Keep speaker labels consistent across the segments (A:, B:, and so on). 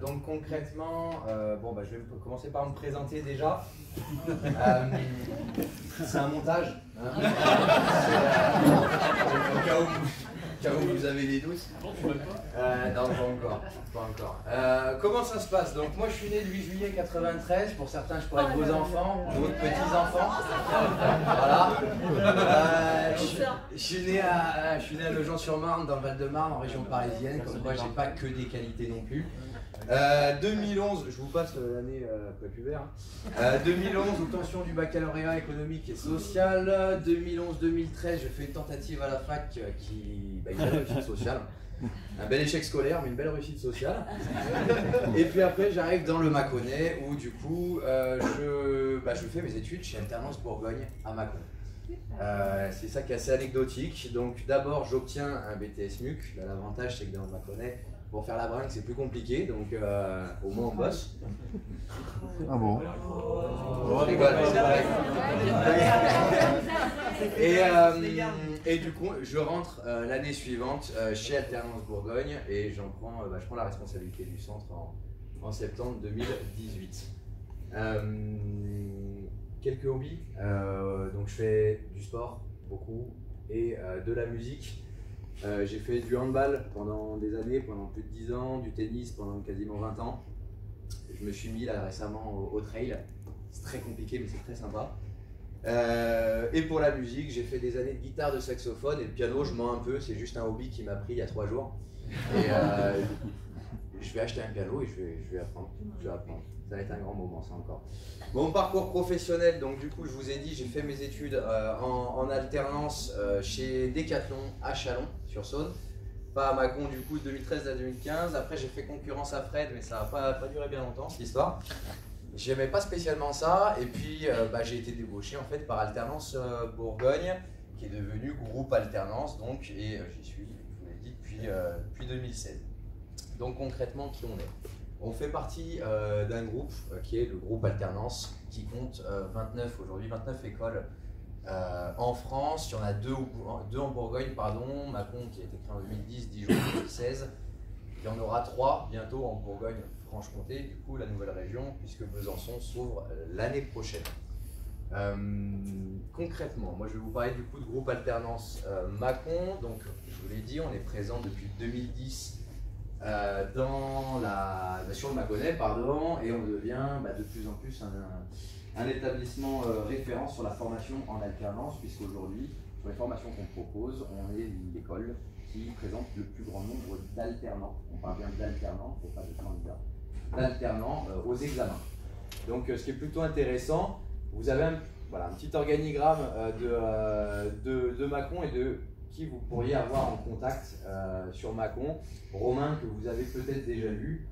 A: Donc concrètement, bon, bah, je vais commencer par me présenter déjà. C'est un montage. Hein. Au cas où vous avez des doutes. Non, pas encore. Pas encore. Comment ça se passe? Donc moi je suis né le 8 juillet 93. Pour certains je pourrais être vos enfants, d'autres petits-enfants. Voilà. Je suis né à Legend-sur-Marne, dans le Val-de-Marne, en région parisienne. Comme quoi j'ai pas que des qualités non plus. 2011, je vous passe l'année populaire. 2011, obtention du baccalauréat économique et social. 2011-2013, je fais une tentative à la fac qui une belle réussite sociale. Un bel échec scolaire, mais une belle réussite sociale. Et puis après, j'arrive dans le Mâconnais où du coup, je fais mes études chez Alternance Bourgogne à Mâcon. C'est ça qui est assez anecdotique. Donc d'abord, j'obtiens un BTS MUC. Là, l'avantage, c'est que dans le Mâconnais, pour faire la bringue, c'est plus compliqué, donc au moins on bosse.
B: Ah bon?
A: On rigole, c'est vrai. Et du coup, je rentre l'année suivante chez Alternance Bourgogne et je prends la responsabilité du centre en septembre 2018. Quelques hobbies, donc je fais du sport, beaucoup, et de la musique. J'ai fait du handball pendant des années, pendant plus de 10 ans, du tennis pendant quasiment 20 ans. Je me suis mis là récemment au trail. C'est très compliqué mais c'est très sympa. Et pour la musique, j'ai fait des années de guitare, de saxophone et le piano, je mens un peu, c'est juste un hobby qui m'a pris il y a 3 jours. Et je vais acheter un piano et je vais apprendre. Ça va être un grand moment ça encore. Mon parcours professionnel, donc du coup je vous ai dit, j'ai fait mes études en alternance chez Decathlon à Chalon-sur-Saône. Pas à Mâcon du coup de 2013 à 2015. Après j'ai fait concurrence à Fred mais ça n'a pas duré bien longtemps cette histoire. J'aimais pas spécialement ça et puis j'ai été débauché en fait par Alternance Bourgogne qui est devenu groupe Alternance donc et j'y suis, je vous l'ai dit, depuis 2016. Donc concrètement qui on est? On fait partie d'un groupe qui est le groupe Alternance qui compte 29 écoles en France. Il y en a deux en Bourgogne, pardon, Mâcon qui a été créé en 2010, Dijon en 2016. Il y en aura 3 bientôt en Bourgogne-Franche-Comté, du coup la nouvelle région, puisque Besançon s'ouvre l'année prochaine. Concrètement, moi je vais vous parler du coup de groupe Alternance Mâcon. Donc je vous l'ai dit, on est présent depuis 2010 sur le Mâconnais, pardon, et on devient de plus en plus un établissement référent sur la formation en alternance, puisqu'aujourd'hui, sur les formations qu'on propose, on est l'école qui présente le plus grand nombre d'alternants. On parle bien d'alternants, et pas de candidats, d'alternants aux examens. Donc ce qui est plutôt intéressant, vous avez un petit organigramme de Mâcon et de qui vous pourriez avoir en contact sur Mâcon. Romain, que vous avez peut-être déjà vu,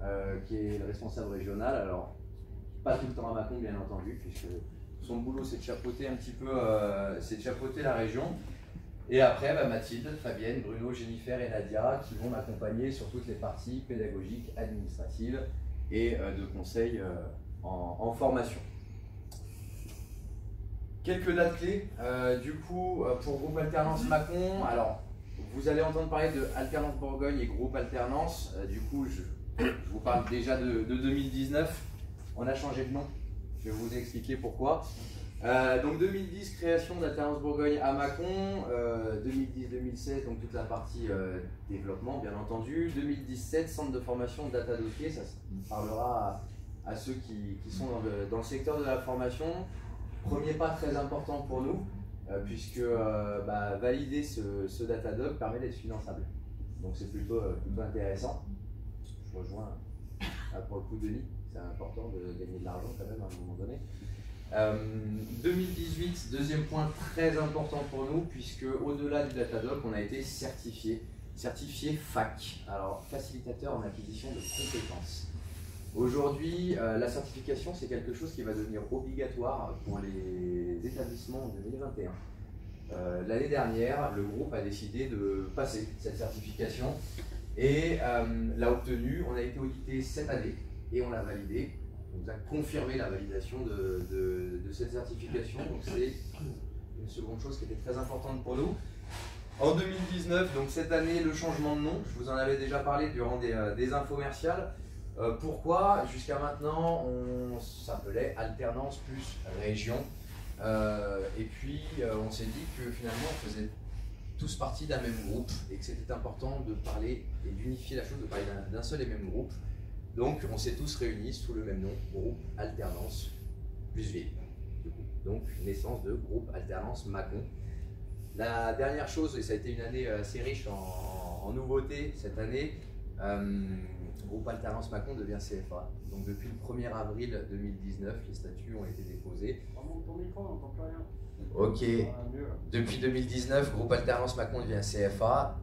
A: qui est le responsable régional. Alors, pas tout le temps à Mâcon, bien entendu, puisque son boulot, c'est de chapeauter un petit peu, c'est de chapeauter la région. Et après, Mathilde, Fabienne, Bruno, Jennifer et Nadia, qui vont m'accompagner sur toutes les parties pédagogiques, administratives et de conseils en formation. Quelques dates clés, du coup, pour groupe Alternance Mâcon. Alors, vous allez entendre parler de Alternance Bourgogne et groupe Alternance. Du coup, je vous parle déjà de 2019. On a changé de nom, je vais vous expliquer pourquoi. Donc 2010, création d'Alternance Bourgogne à Mâcon. 2010-2016, donc toute la partie développement, bien entendu. 2017, centre de formation Data Dossier. Ça parlera à ceux qui sont dans le secteur de la formation. Premier pas très important pour nous, puisque valider ce Datadoc permet d'être finançable. Donc c'est plutôt intéressant. Je rejoins pour le coup Denis, c'est important de gagner de l'argent quand même à un moment donné. 2018, deuxième point très important pour nous, puisque au-delà du Datadoc, on a été certifié FAC, alors facilitateur en acquisition de compétences. Aujourd'hui, la certification, c'est quelque chose qui va devenir obligatoire pour les établissements en 2021. L'année dernière, le groupe a décidé de passer cette certification et l'a obtenue. On a été audité cette année et on l'a validée. On nous a confirmé la validation de cette certification. Donc c'est une seconde chose qui était très importante pour nous. En 2019, donc cette année, le changement de nom, je vous en avais déjà parlé durant des infomerciales. Pourquoi? Jusqu'à maintenant, on s'appelait Alternance plus Région. Et puis, on s'est dit que finalement, on faisait tous partie d'un même groupe et que c'était important de parler et d'unifier la chose, de parler d'un seul et même groupe. Donc, on s'est tous réunis sous le même nom, groupe Alternance plus Ville. Donc, naissance de groupe Alternance Mâcon. La dernière chose, et ça a été une année assez riche en nouveautés cette année, groupe Alternance Mâcon devient CFA. Donc depuis le 1er avril 2019, les statuts ont été déposés.
C: Remonte ton micro, on n'entend plus rien.
A: Ok. Depuis 2019, groupe Alternance Mâcon devient CFA.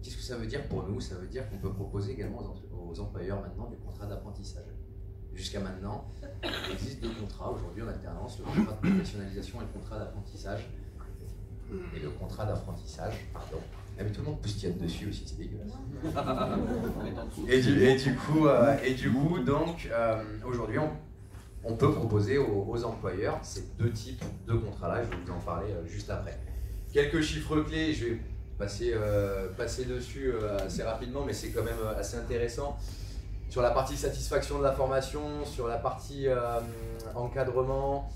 A: Qu'est-ce que ça veut dire pour nous? Ça veut dire qu'on peut proposer également aux employeurs maintenant des contrats d'apprentissage. Jusqu'à maintenant, il existe deux contrats aujourd'hui en alternance, le contrat de professionnalisation et le contrat d'apprentissage. Et le contrat d'apprentissage, pardon. Ah, mais tout le monde postillonne dessus aussi, c'est dégueulasse. et du coup, donc, aujourd'hui, on peut proposer aux employeurs ces deux types de contrats-là. Je vais vous en parler juste après. Quelques chiffres clés, je vais passer dessus assez rapidement, mais c'est quand même assez intéressant. Sur la partie satisfaction de la formation, sur la partie encadrement,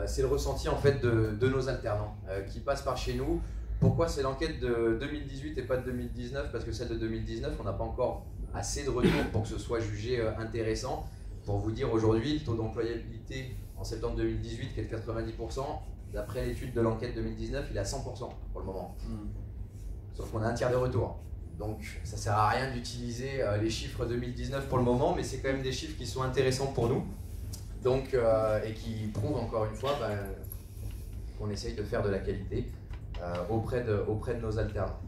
A: c'est le ressenti en fait de nos alternants qui passent par chez nous. Pourquoi c'est l'enquête de 2018 et pas de 2019? Parce que celle de 2019, on n'a pas encore assez de retours pour que ce soit jugé intéressant. Pour vous dire aujourd'hui, le taux d'employabilité en septembre 2018 qui est de 90%, d'après l'étude de l'enquête 2019, il est à 100% pour le moment. Sauf qu'on a un tiers de retour. Donc ça ne sert à rien d'utiliser les chiffres 2019 pour le moment, mais c'est quand même des chiffres qui sont intéressants pour nous. Donc, et qui prouvent encore une fois qu'on essaye de faire de la qualité auprès de nos alternants.